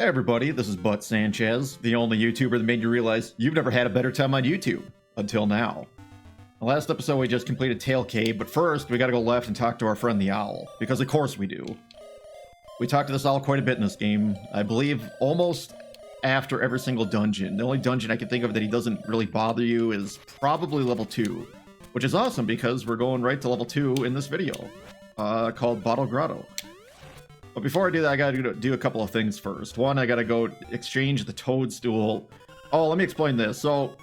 Hey everybody, this is Butt Sanchez, the only YouTuber that made you realize you've never had a better time on YouTube. Until now. The last episode we just completed Tail Cave, but first we gotta go left and talk to our friend the Owl, because of course we do. We talked to this owl quite a bit in this game, I believe almost after every single dungeon. The only dungeon I can think of that he doesn't really bother you is probably level 2, which is awesome because we're going right to level 2 in this video, called Bottle Grotto. But before I do that, I gotta do a couple of things first. One, I gotta go exchange the toadstool. Oh, let me explain this. So,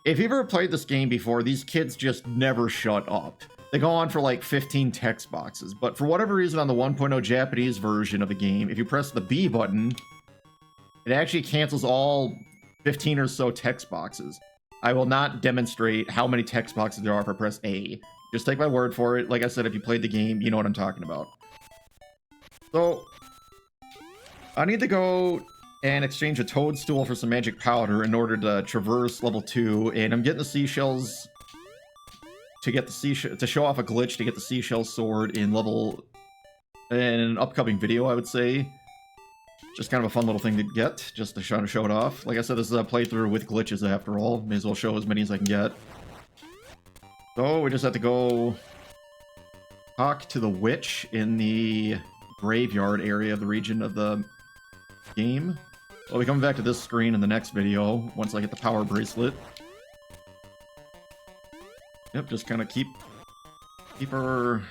if you've ever played this game before, these kids just never shut up. They go on for like 15 text boxes, but for whatever reason on the 1.0 Japanese version of the game, if you press the B button, it actually cancels all 15 or so text boxes. I will not demonstrate how many text boxes there are if I press A. Just take my word for it. Like I said, if you played the game, you know what I'm talking about. So, I need to go and exchange a toadstool for some magic powder in order to traverse level 2, and I'm getting the seashells to get the to show off a glitch to get the seashell sword in an upcoming video, I would say. Just kind of a fun little thing to get, just to show it off. Like I said, this is a playthrough with glitches after all. May as well show as many as I can get. So, we just have to go talk to the witch in the graveyard area of the region of the game. I'll be coming back to this screen in the next video once I get the power bracelet. Yep, just kind of keep her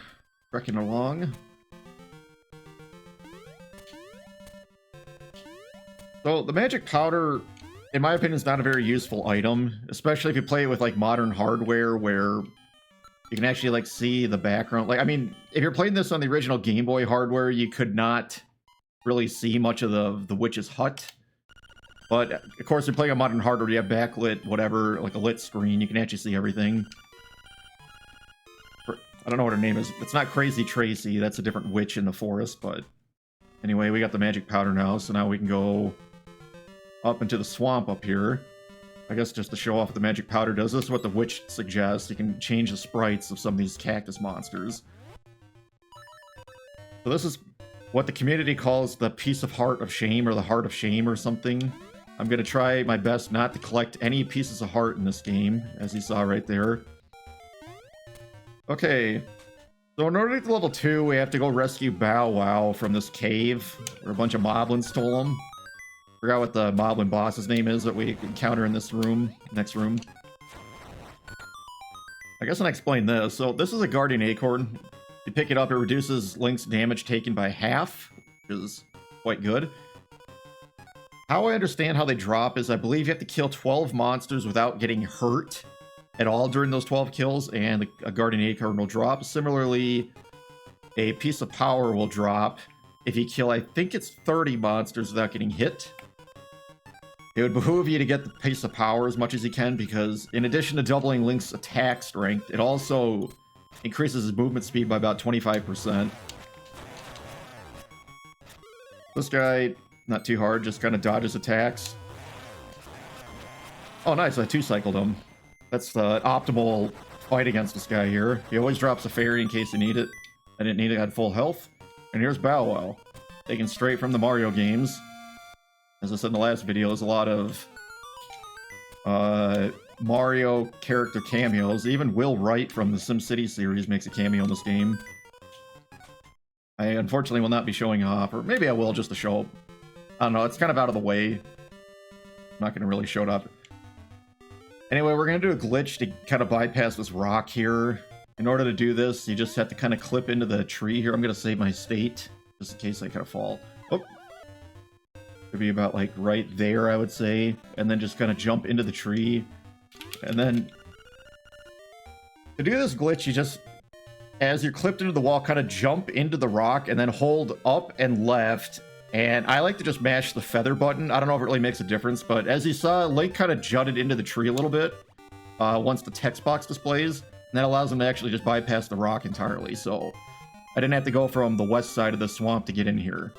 trekking along. So the magic powder, in my opinion, is not a very useful item, especially if you play it with like modern hardware where you can actually like see the background. Like, I mean, if you're playing this on the original Game Boy hardware, you could not really see much of the witch's hut. But of course, you're playing on modern hardware, you have backlit, whatever, like a lit screen, you can actually see everything. I don't know what her name is. It's not Crazy Tracy, that's a different witch in the forest, but anyway, we got the magic powder now, so now we can go up into the swamp up here. I guess just to show off what the magic powder does. This is what the witch suggests. You can change the sprites of some of these cactus monsters. So this is what the community calls the piece of heart of shame, or the heart of shame or something. I'm going to try my best not to collect any pieces of heart in this game, as you saw right there. Okay, so in order to get to level 2, we have to go rescue Bow Wow from this cave, where a bunch of moblins stole him. Forgot what the moblin boss's name is that we encounter in this room, next room. I guess I'll explain this. So this is a guardian acorn. You pick it up, it reduces Link's damage taken by half, which is quite good. How I understand how they drop is I believe you have to kill 12 monsters without getting hurt at all during those 12 kills, and a guardian acorn will drop. Similarly, a piece of power will drop if you kill, I think it's 30 monsters without getting hit. It would behoove you to get the piece of power as much as you can, because in addition to doubling Link's attack strength, it also increases his movement speed by about 25%. This guy, not too hard, just kind of dodges attacks. Oh nice, I two-cycled him. That's the optimal fight against this guy here. He always drops a fairy in case you need it. I didn't need it, I had full health. And here's Bow Wow, taken straight from the Mario games. As I said in the last video, there's a lot of Mario character cameos. Even Will Wright from the SimCity series makes a cameo in this game. I unfortunately will not be showing off, or maybe I will just to show. I don't know, it's kind of out of the way. I'm not going to really show it up. Anyway, we're going to do a glitch to kind of bypass this rock here. In order to do this, you just have to kind of clip into the tree here. I'm going to save my state, just in case I kind of fall. Oh! Could be about like right there, I would say. And then just kind of jump into the tree. And then to do this glitch, you just, as you're clipped into the wall, kind of jump into the rock and then hold up and left. And I like to just mash the feather button. I don't know if it really makes a difference, but as you saw, Link kind of jutted into the tree a little bit once the text box displays. And that allows him to actually just bypass the rock entirely. So I didn't have to go from the west side of the swamp to get in here.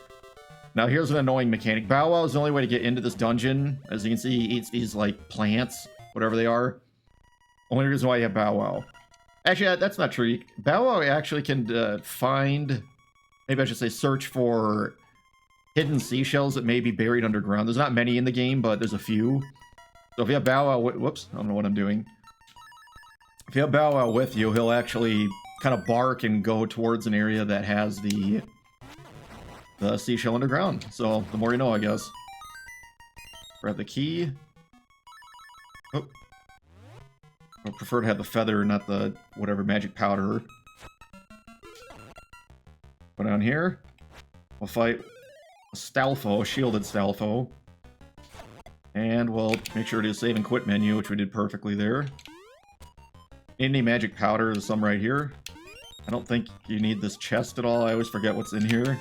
Now here's an annoying mechanic. Bow Wow is the only way to get into this dungeon. As you can see, he eats these like plants, whatever they are. Only reason why you have Bow Wow. Actually, that's not true. Bow Wow actually can find, maybe I should say search for hidden seashells that may be buried underground. There's not many in the game, but there's a few. So if you have Bow Wow, whoops, I don't know what I'm doing. If you have Bow Wow with you, he'll actually kind of bark and go towards an area that has the seashell underground. So the more you know, I guess. Grab the key. Oh. I prefer to have the feather, not the whatever magic powder. Go down here. We'll fight a Stalfo, a shielded Stalfo. And we'll make sure to do save and quit menu, which we did perfectly there. Any magic powder, there's some right here. I don't think you need this chest at all. I always forget what's in here.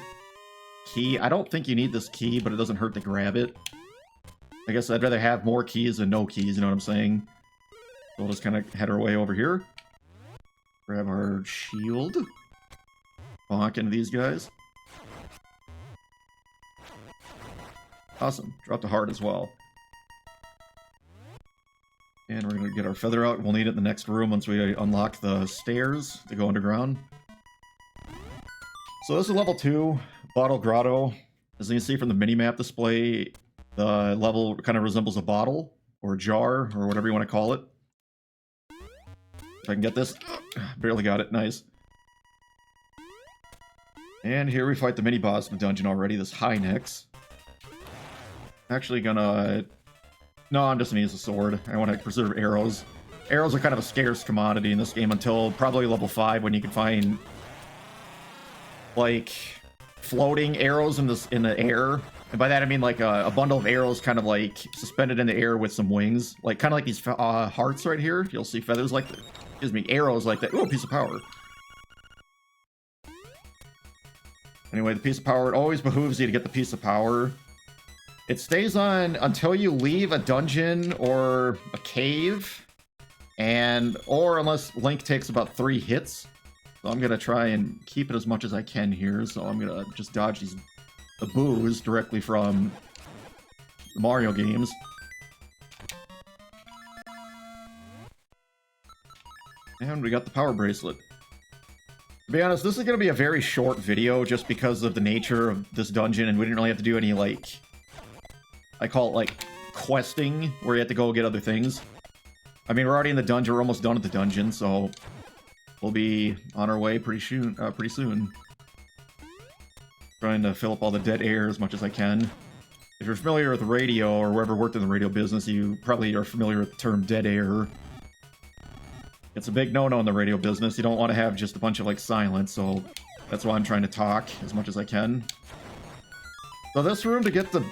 Key. I don't think you need this key, but it doesn't hurt to grab it. I guess I'd rather have more keys than no keys, you know what I'm saying? So we'll just kind of head our way over here. Grab our shield. Bonk into these guys. Awesome. Drop the heart as well. And we're going to get our feather out. We'll need it in the next room once we unlock the stairs to go underground. So this is level 2, Bottle Grotto. As you can see from the minimap display, the level kind of resembles a bottle, or a jar, or whatever you want to call it. If I can get this. Barely got it. Nice. And here we fight the mini-boss in the dungeon already, this Hynex. Actually gonna... No, I'm just gonna use a sword. I want to preserve arrows. Arrows are kind of a scarce commodity in this game until probably level 5 when you can find like floating arrows in the air. And by that I mean like a bundle of arrows kind of like suspended in the air with some wings. Like kind of like these hearts right here. You'll see feathers like that. Excuse me, arrows like that. Ooh, a piece of power. Anyway, the piece of power, it always behooves you to get the piece of power. It stays on until you leave a dungeon or a cave, or unless Link takes about 3 hits. So I'm gonna try and keep it as much as I can here. So I'm gonna just dodge the boos directly from the Mario games. And we got the power bracelet. To be honest, this is gonna be a very short video just because of the nature of this dungeon, and we didn't really have to do any like... I call it like questing, where you have to go get other things. I mean, we're already in the dungeon. We're almost done with the dungeon, so we'll be on our way pretty soon. Trying to fill up all the dead air as much as I can. If you're familiar with radio or whoever worked in the radio business, you probably are familiar with the term dead air. It's a big no-no in the radio business. You don't want to have just a bunch of like silence, so that's why I'm trying to talk as much as I can. So this room, to get the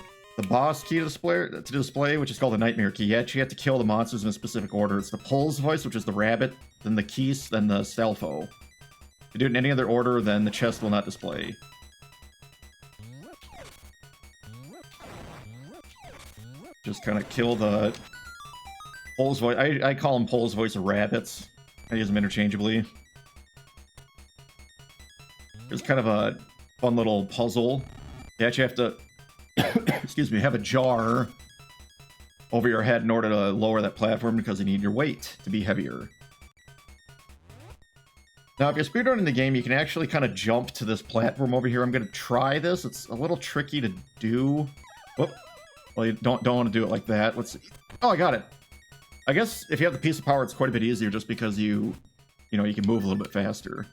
boss key to display, which is called the Nightmare Key, you actually have to kill the monsters in a specific order. It's the Pulse Voice, which is the rabbit, then the Keese, then the Stalfo. If you do it in any other order, then the chest will not display. Just kind of kill the Pulse Voice. I call them Pulse Voice or rabbits. I use them interchangeably. It's kind of a fun little puzzle. You actually have to excuse me, have a jar over your head in order to lower that platform because you need your weight to be heavier. Now, if you're speedrunning the game, you can actually kind of jump to this platform over here. I'm going to try this. It's a little tricky to do. Whoop. Well, you don't want to do it like that. Let's see. Oh, I got it. I guess if you have the piece of power, it's quite a bit easier just because you can move a little bit faster.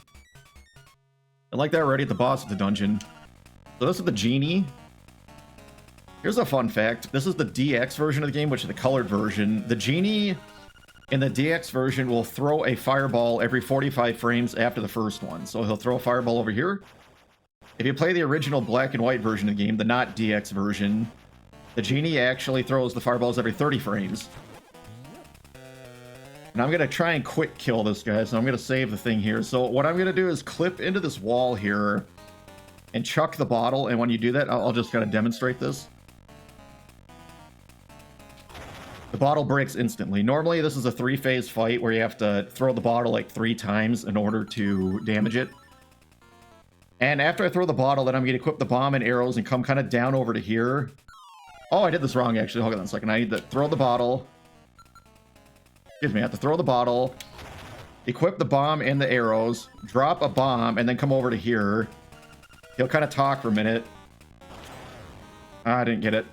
And like that, we're already at the boss of the dungeon. So this is the genie. Here's a fun fact. This is the DX version of the game, which is the colored version. The genie in the DX version will throw a fireball every 45 frames after the first one. So he'll throw a fireball over here. If you play the original black and white version of the game, the not DX version, the genie actually throws the fireballs every 30 frames. And I'm going to try and quick kill this guy, so I'm going to save the thing here. So what I'm going to do is clip into this wall here and chuck the bottle. And when you do that, I'll just kind of demonstrate this. The bottle breaks instantly. Normally, this is a 3-phase fight where you have to throw the bottle like 3 times in order to damage it. And after I throw the bottle, then I'm going to equip the bomb and arrows and come kind of down over to here. Oh, I did this wrong, actually. Hold on a second. I need to throw the bottle. Excuse me, I have to throw the bottle, equip the bomb and the arrows, drop a bomb, and then come over to here. He'll kind of talk for a minute. I didn't get it.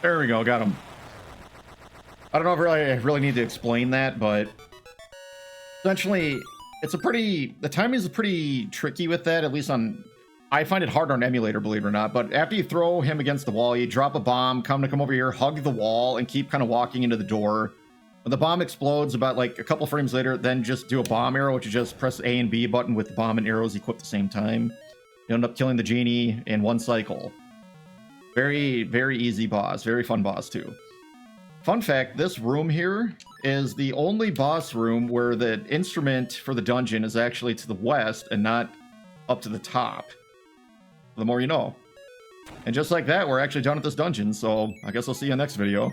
There we go, got him. I don't know if I really need to explain that, but essentially, it's a pretty... The timing is pretty tricky with that, at least on... I find it hard on emulator, believe it or not, but after you throw him against the wall, you drop a bomb, come over here, hug the wall, and keep kind of walking into the door. When the bomb explodes, about like a couple frames later, then just do a bomb arrow, which is just press A and B button with the bomb and arrows equipped at the same time. You end up killing the genie in one cycle. Very, very easy boss. Very fun boss, too. Fun fact, this room here is the only boss room where the instrument for the dungeon is actually to the west and not up to the top. The more you know. And just like that, we're actually done with this dungeon, so I guess I'll see you in the next video.